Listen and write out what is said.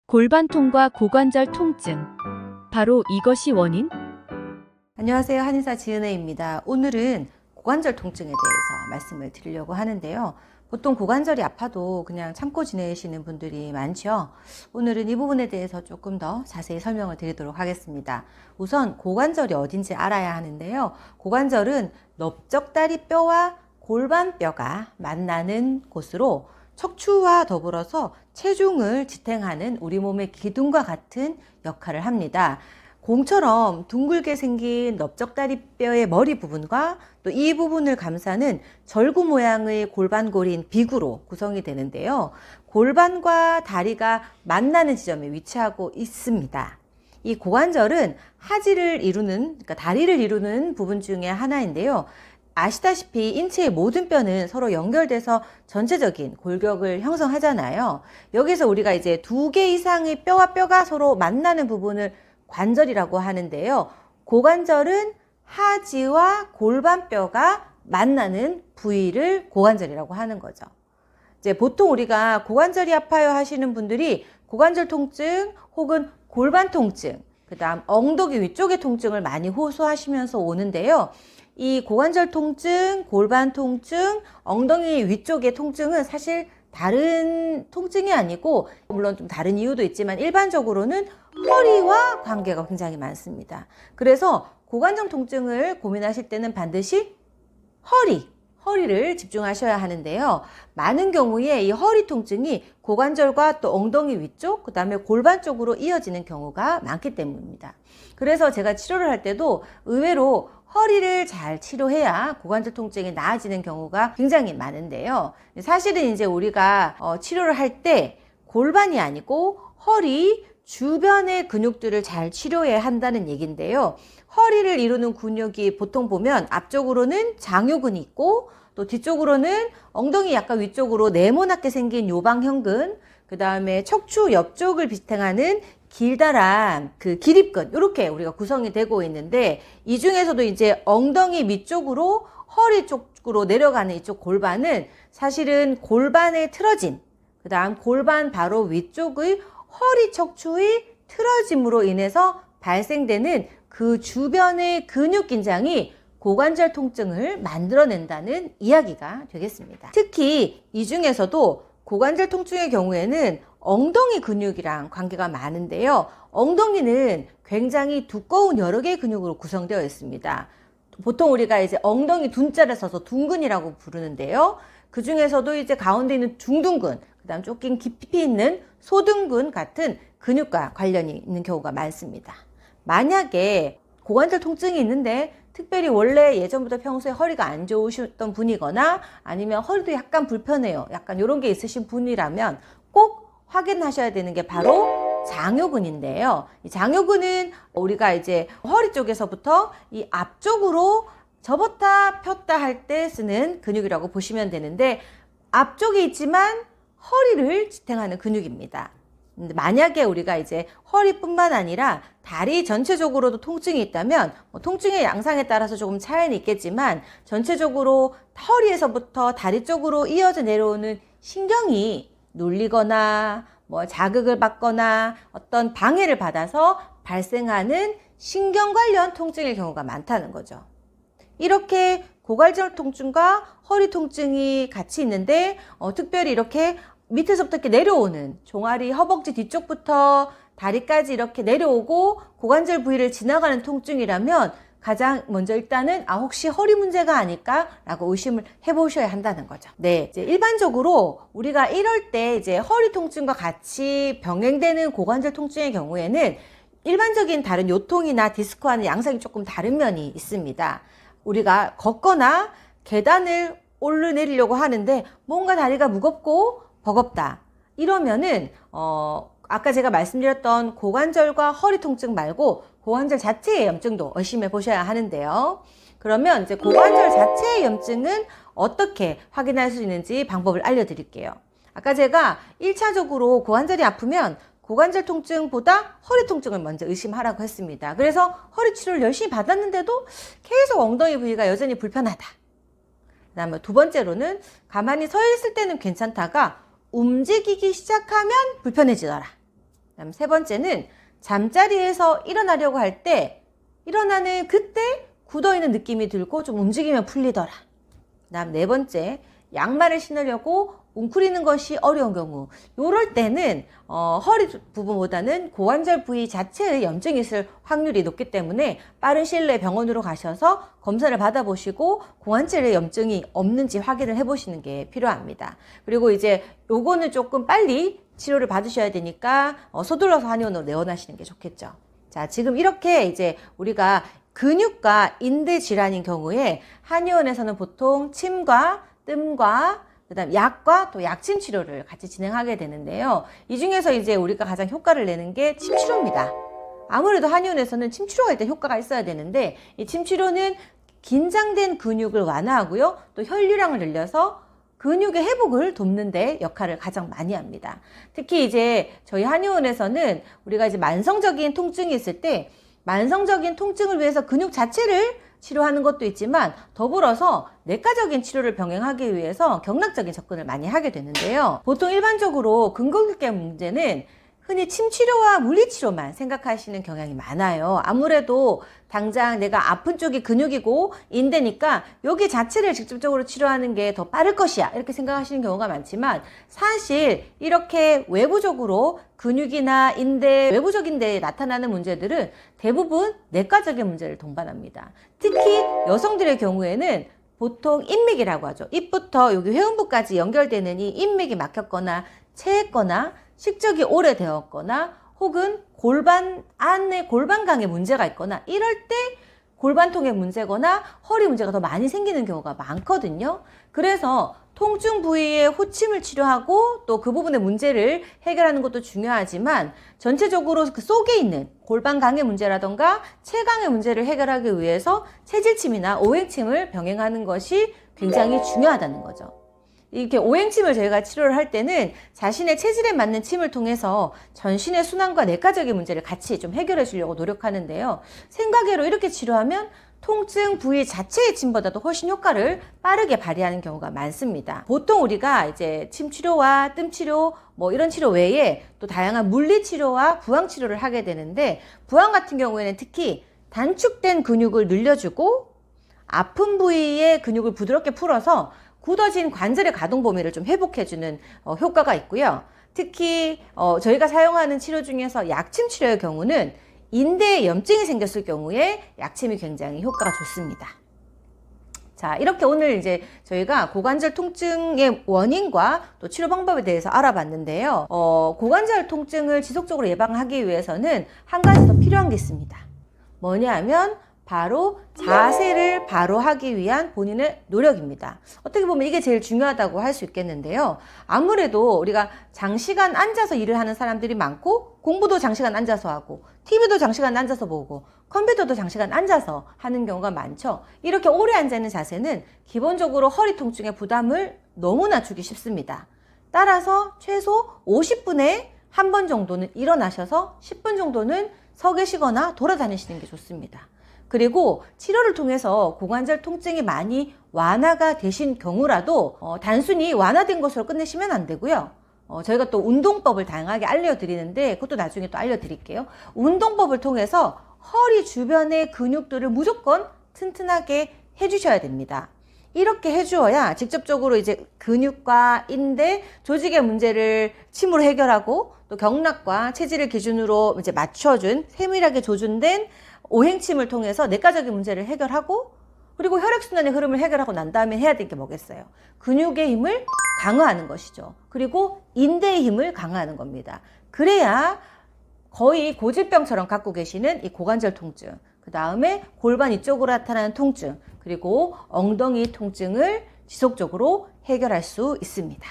골반통과 고관절 통증. 바로 이것이 원인? 안녕하세요. 한의사 지은혜입니다. 오늘은 고관절 통증에 대해서 말씀을 드리려고 하는데요. 보통 고관절이 아파도 그냥 참고 지내시는 분들이 많죠. 오늘은 이 부분에 대해서 조금 더 자세히 설명을 드리도록 하겠습니다. 우선 고관절이 어딘지 알아야 하는데요. 고관절은 넓적다리 뼈와 골반뼈가 만나는 곳으로 척추와 더불어서 체중을 지탱하는 우리 몸의 기둥과 같은 역할을 합니다. 공처럼 둥글게 생긴 넓적다리 뼈의 머리 부분과 또 이 부분을 감싸는 절구 모양의 골반골인 비구로 구성이 되는데요. 골반과 다리가 만나는 지점에 위치하고 있습니다. 이 고관절은 하지를 이루는, 그러니까 다리를 이루는 부분 중에 하나인데요. 아시다시피 인체의 모든 뼈는 서로 연결돼서 전체적인 골격을 형성하잖아요. 여기서 우리가 이제 2개 이상의 뼈와 뼈가 서로 만나는 부분을 관절이라고 하는데요. 고관절은 하지와 골반뼈가 만나는 부위를 고관절이라고 하는 거죠. 이제 보통 우리가 고관절이 아파요 하시는 분들이 고관절 통증 혹은 골반 통증, 그다음 엉덩이 위쪽의 통증을 많이 호소하시면서 오는데요. 이 고관절 통증, 골반 통증, 엉덩이 위쪽의 통증은 사실 다른 통증이 아니고, 물론 좀 다른 이유도 있지만 일반적으로는 허리와 관계가 굉장히 많습니다. 그래서 고관절 통증을 고민하실 때는 반드시 허리를 집중하셔야 하는데요. 많은 경우에 이 허리 통증이 고관절과 또 엉덩이 위쪽, 그 다음에 골반 쪽으로 이어지는 경우가 많기 때문입니다. 그래서 제가 치료를 할 때도 의외로 허리를 잘 치료해야 고관절 통증이 나아지는 경우가 굉장히 많은데요. 사실은 이제 우리가 치료를 할 때 골반이 아니고 허리 주변의 근육들을 잘 치료해야 한다는 얘기인데요. 허리를 이루는 근육이 보통 보면 앞쪽으로는 장요근이 있고 또 뒤쪽으로는 엉덩이 약간 위쪽으로 네모나게 생긴 요방형근, 그 다음에 척추 옆쪽을 지탱하는 길다란 그 기립근, 이렇게 우리가 구성이 되고 있는데, 이 중에서도 이제 엉덩이 위쪽으로 허리 쪽으로 내려가는 이쪽 골반은 사실은 골반에 틀어진, 그 다음 골반 바로 위쪽의 허리 척추의 틀어짐으로 인해서 발생되는 그 주변의 근육 긴장이 고관절 통증을 만들어낸다는 이야기가 되겠습니다. 특히 이 중에서도 고관절 통증의 경우에는 엉덩이 근육이랑 관계가 많은데요. 엉덩이는 굉장히 두꺼운 여러 개의 근육으로 구성되어 있습니다. 보통 우리가 이제 엉덩이 둔자를 써서 둔근이라고 부르는데요. 그 중에서도 이제 가운데 있는 중둔근, 그 다음 조금 깊이 있는 소둔근 같은 근육과 관련이 있는 경우가 많습니다. 만약에 고관절 통증이 있는데 특별히 원래 예전부터 평소에 허리가 안 좋으셨던 분이거나 아니면 허리도 약간 불편해요, 약간 이런 게 있으신 분이라면 꼭 확인하셔야 되는 게 바로 장요근인데요. 이 장요근은 우리가 이제 허리 쪽에서부터 이 앞쪽으로 접었다 폈다 할 때 쓰는 근육이라고 보시면 되는데, 앞쪽에 있지만 허리를 지탱하는 근육입니다. 만약에 우리가 이제 허리뿐만 아니라 다리 전체적으로도 통증이 있다면, 통증의 양상에 따라서 조금 차이는 있겠지만 전체적으로 허리에서부터 다리 쪽으로 이어져 내려오는 신경이 눌리거나 자극을 받거나 어떤 방해를 받아서 발생하는 신경 관련 통증의 경우가 많다는 거죠. 이렇게 고관절 통증과 허리 통증이 같이 있는데 특별히 이렇게 밑에서부터 이렇게 내려오는 종아리 허벅지 뒤쪽부터 다리까지 이렇게 내려오고 고관절 부위를 지나가는 통증이라면 가장 먼저 일단은 혹시 허리 문제가 아닐까라고 의심을 해보셔야 한다는 거죠. 네, 이제 일반적으로 우리가 이럴 때 이제 허리 통증과 같이 병행되는 고관절 통증의 경우에는 일반적인 다른 요통이나 디스크와는 양상이 조금 다른 면이 있습니다. 우리가 걷거나 계단을 오르내리려고 하는데 뭔가 다리가 무겁고 버겁다, 이러면은 아까 제가 말씀드렸던 고관절과 허리 통증 말고 고관절 자체의 염증도 의심해 보셔야 하는데요. 그러면 이제 고관절 자체의 염증은 어떻게 확인할 수 있는지 방법을 알려드릴게요. 아까 제가 1차적으로 고관절이 아프면 고관절 통증보다 허리 통증을 먼저 의심하라고 했습니다. 그래서 허리 치료를 열심히 받았는데도 계속 엉덩이 부위가 여전히 불편하다. 그 다음에 두 번째로는 가만히 서 있을 때는 괜찮다가 움직이기 시작하면 불편해지더라. 그다음 세 번째는 잠자리에서 일어나려고 할 때 일어나는 그때 굳어있는 느낌이 들고 좀 움직이면 풀리더라. 그다음 네 번째, 양말을 신으려고 웅크리는 것이 어려운 경우, 이럴 때는 허리 부분보다는 고관절 부위 자체의 염증이 있을 확률이 높기 때문에 빠른 시일 내에 병원으로 가셔서 검사를 받아보시고 고관절에 염증이 없는지 확인을 해보시는 게 필요합니다. 그리고 이제 요거는 조금 빨리 치료를 받으셔야 되니까 서둘러서 한의원으로 내원하시는 게 좋겠죠. 자, 지금 이렇게 이제 우리가 근육과 인대 질환인 경우에 한의원에서는 보통 침과 뜸과 그다음 약과 또 약침 치료를 같이 진행하게 되는데요. 이 중에서 이제 우리가 가장 효과를 내는 게 침 치료입니다. 아무래도 한의원에서는 침 치료할 때 효과가 있어야 되는데 이 침 치료는 긴장된 근육을 완화하고요. 또 혈류량을 늘려서 근육의 회복을 돕는 데 역할을 가장 많이 합니다. 특히 이제 저희 한의원에서는 우리가 이제 만성적인 통증이 있을 때 만성적인 통증을 위해서 근육 자체를 치료하는 것도 있지만 더불어서 내과적인 치료를 병행하기 위해서 경락적인 접근을 많이 하게 되는데요. 보통 일반적으로 근골격계 문제는 흔히 침치료와 물리치료만 생각하시는 경향이 많아요. 아무래도 당장 내가 아픈 쪽이 근육이고 인대니까 여기 자체를 직접적으로 치료하는 게 더 빠를 것이야 이렇게 생각하시는 경우가 많지만 사실 이렇게 외부적으로 근육이나 인대, 외부적인 데에 나타나는 문제들은 대부분 내과적인 문제를 동반합니다. 특히 여성들의 경우에는 보통 인맥이라고 하죠. 입부터 여기 회음부까지 연결되는 이 인맥이 막혔거나 체했거나 식적이 오래되었거나 혹은 골반 안에 골반강에 문제가 있거나 이럴 때 골반통에 문제거나 허리 문제가 더 많이 생기는 경우가 많거든요. 그래서 통증 부위의 호침을 치료하고 또 그 부분의 문제를 해결하는 것도 중요하지만 전체적으로 그 속에 있는 골반강의 문제라던가 체강의 문제를 해결하기 위해서 체질침이나 오행침을 병행하는 것이 굉장히 중요하다는 거죠. 이렇게 오행침을 저희가 치료를 할 때는 자신의 체질에 맞는 침을 통해서 전신의 순환과 내과적인 문제를 같이 좀 해결해 주려고 노력하는데요. 생각외로 이렇게 치료하면 통증 부위 자체의 침보다도 훨씬 효과를 빠르게 발휘하는 경우가 많습니다. 보통 우리가 이제 침 치료와 뜸 치료 뭐 이런 치료 외에 또 다양한 물리 치료와 부항 치료를 하게 되는데 부항 같은 경우에는 특히 단축된 근육을 늘려주고 아픈 부위의 근육을 부드럽게 풀어서 굳어진 관절의 가동 범위를 좀 회복해주는 효과가 있고요. 특히 저희가 사용하는 치료 중에서 약침 치료의 경우는 인대에 염증이 생겼을 경우에 약침이 굉장히 효과가 좋습니다. 자, 이렇게 오늘 이제 저희가 고관절 통증의 원인과 또 치료 방법에 대해서 알아봤는데요. 고관절 통증을 지속적으로 예방하기 위해서는 한 가지 더 필요한 게 있습니다. 뭐냐 하면 바로 자세를 바로 하기 위한 본인의 노력입니다. 어떻게 보면 이게 제일 중요하다고 할 수 있겠는데요. 아무래도 우리가 장시간 앉아서 일을 하는 사람들이 많고 공부도 장시간 앉아서 하고 TV도 장시간 앉아서 보고 컴퓨터도 장시간 앉아서 하는 경우가 많죠. 이렇게 오래 앉아있는 자세는 기본적으로 허리 통증의 부담을 너무나 주기 쉽습니다. 따라서 최소 50분에 한 번 정도는 일어나셔서 10분 정도는 서 계시거나 돌아다니시는 게 좋습니다. 그리고 치료를 통해서 고관절 통증이 많이 완화가 되신 경우라도 단순히 완화된 것으로 끝내시면 안 되고요. 저희가 또 운동법을 다양하게 알려드리는데 그것도 나중에 또 알려드릴게요. 운동법을 통해서 허리 주변의 근육들을 무조건 튼튼하게 해주셔야 됩니다. 이렇게 해주어야 직접적으로 이제 근육과 인대, 조직의 문제를 침으로 해결하고 또 경락과 체질을 기준으로 이제 맞춰준 세밀하게 조준된 오행침을 통해서 내과적인 문제를 해결하고 그리고 혈액순환의 흐름을 해결하고 난 다음에 해야 될 게 뭐겠어요? 근육의 힘을 강화하는 것이죠. 그리고 인대의 힘을 강화하는 겁니다. 그래야 거의 고질병처럼 갖고 계시는 이 고관절 통증, 그 다음에 골반 이쪽으로 나타나는 통증, 그리고 엉덩이 통증을 지속적으로 해결할 수 있습니다.